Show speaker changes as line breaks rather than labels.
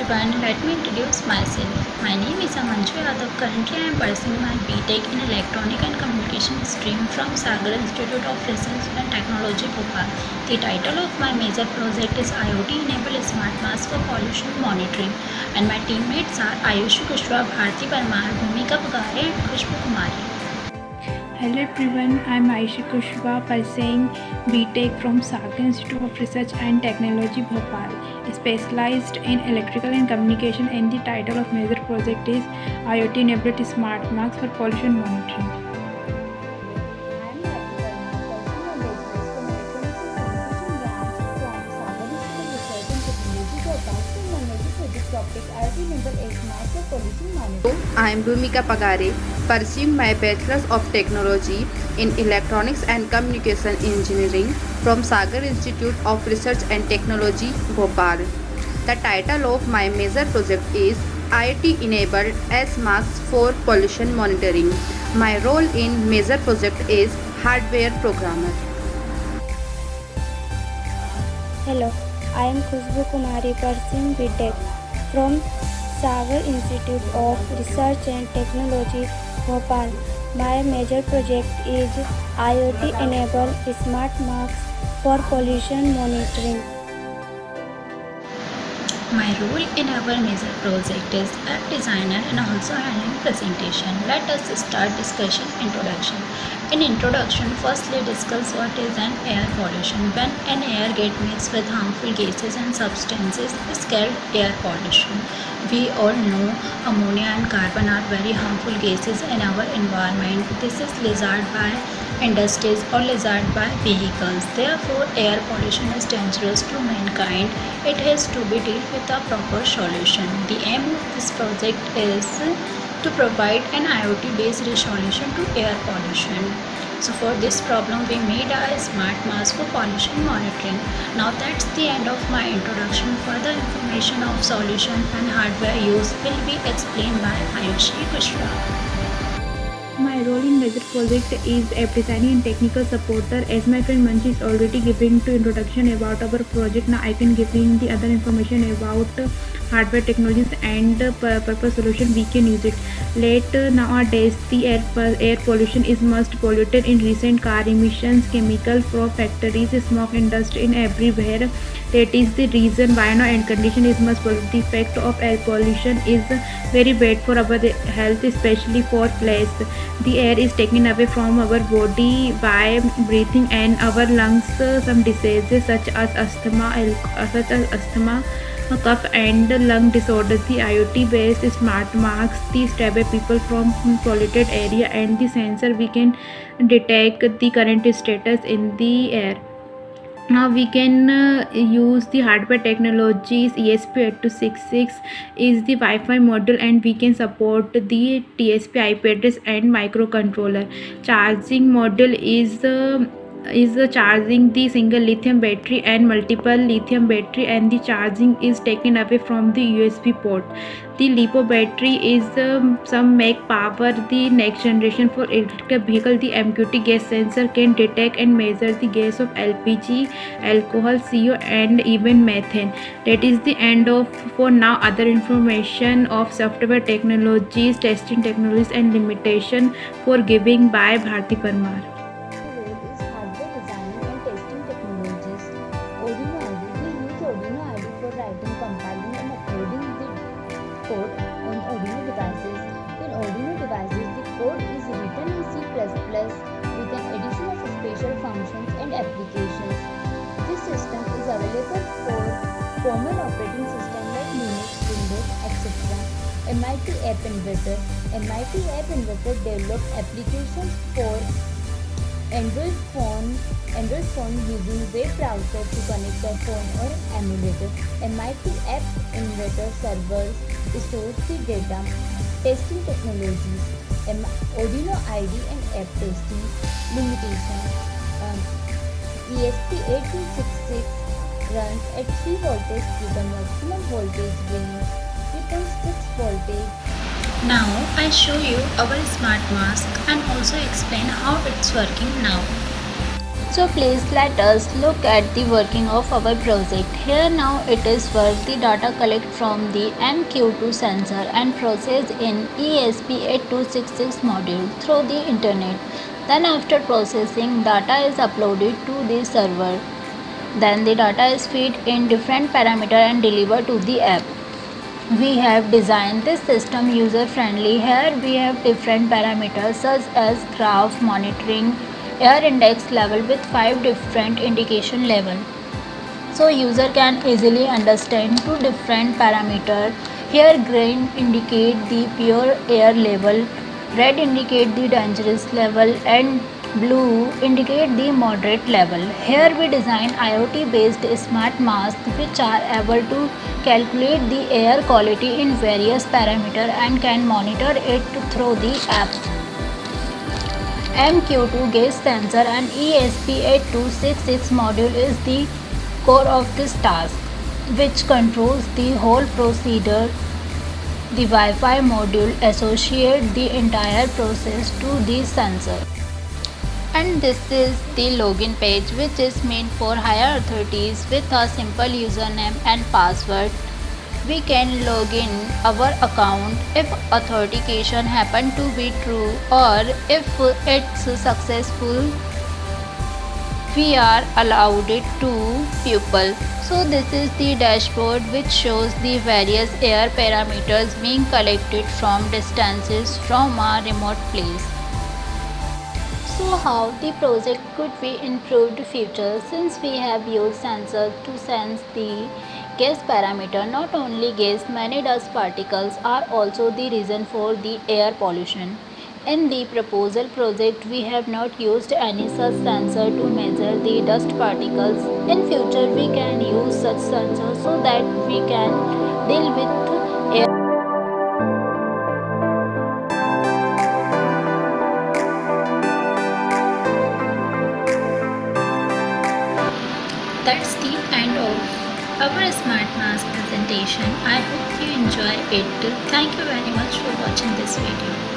everyone, let me introduce myself. My name is Amanju Yadav. Currently, I am pursuing my BTech in Electronic and Communication stream from Sagar Institute of Research and Technology, Bhopal. The title of my major project is IoT-enabled smart mask for pollution monitoring, and my teammates are Ayushi Kushwaha, Bharti Parmar, Bhumika Pagare, and Khushbu Kumari.
Hello everyone, I am Ayushi Kushwaha pursuing BTech from Sagar Institute of Research and Technology, Bhopal, specialized in electrical and communication, and the title of major project is IoT-enabled smart marks for pollution monitoring.
I am Bhumika Pagare, pursuing my Bachelor's of Technology in Electronics and Communication Engineering from Sagar Institute of Research and Technology, Bhopal. The title of my major project is IoT-enabled S-Marks for pollution monitoring. My role in major project is hardware programmer.
Hello, I am Khushbu Kumari pursuing BTech from Sagar Institute of Research and Technology, Bhopal. My major project is IoT-enabled smart marks for pollution monitoring.
My role in our major project is app designer and also handling presentation. Let us start discussion introduction. In introduction, firstly discuss what is an air pollution. When an air gets mixed with harmful gases and substances, is called air pollution. We all know ammonia and carbon are very harmful gases in our environment. This is released by industries or released by vehicles. Therefore, air pollution is dangerous to mankind. It has to be dealt with a proper solution. The aim of this project is to provide an IoT-based solution to air pollution. So for this problem, we made a smart mask for pollution monitoring. Now that's the end of my introduction. Further information of solution and hardware use will be explained by Ayushi Kushwaha.
My role in major project is app designing and technical supporter. As my friend Manchi is already giving to introduction about our project, now I can giving the other information about hardware technologies and purpose solution we can use it. Nowadays the air pollution is most polluted in recent car emissions, chemical from factories, smoke industry in everywhere. That is the reason why now air condition is most polluted. The effect of air pollution is very bad for our health, especially for flesh. The air is taken away from our body by breathing, and our lungs some diseases such as asthma, cough and lung disorders. The IoT based smart marks the stay away people from polluted area, and the sensor we can detect the current status in the air. Now we can use the hardware technologies. ESP8266 is the Wi-Fi module, and we can support the TSP IP address and microcontroller. Charging module is charging the single lithium battery and multiple lithium battery, and the charging is taken away from the USB port. The LiPo battery is some make power the next generation for electric vehicle. The MQT gas sensor can detect and measure the gas of LPG, alcohol, CO, and even methane. That is the end of for now. Other information of software technologies, testing technologies, and limitation for giving by Bharti Parmar.
Is hardware designing and testing technologies. Arduino IDE. We use Arduino IDE for writing, compiling, and uploading the code on Arduino devices. In Arduino devices, the code is written in C++ with an addition of special functions and applications. This system is available for common operating systems like Linux, Windows, etc. MIT App Inventor. MIT App Inventor developed applications for Android phone using web browser to connect a phone or emulator. MIT App Inventor servers stores the data. Testing technologies. Arduino IDE and app testing. Limitation. ESP8266 runs at 3 voltage with a maximum voltage range 3.6 voltage.
Now I show you our smart mask and also explain how it's working now. So please let us look at the working of our project. Here now it is work the data collect from the MQ2 sensor and process in ESP8266 module through the internet. Then after processing, data is uploaded to the server. Then the data is fed in different parameter and delivered to the app. We have designed this system user friendly. Here we have different parameters such as graph monitoring, air index level with 5 different indication level. So user can easily understand two different parameter. Here green indicate the pure air level, red indicate the dangerous level and blue indicate the moderate level. Here we design IoT based smart masks which are able to calculate the air quality in various parameters and can monitor it through the app. MQ2 gas sensor and ESP8266 module is the core of this task, which controls the whole procedure. The Wi-Fi module associates the entire process to the sensor. And this is the login page, which is meant for higher authorities with a simple username and password. We can log in our account if authentication happen to be true or if it's successful. We are allowed it to pupil. So this is the dashboard which shows the various air parameters being collected from distances from a remote place. So how the project could be improved future, since we have used sensors to sense the gas parameter. Not only gas, many dust particles are also the reason for the air pollution. In the proposal project, we have not used any such sensor to measure the dust particles. In future, we can use such sensors so that we can deal with air. That's the end of our Smart Mask presentation. I hope you enjoy it. Thank you very much for watching this video.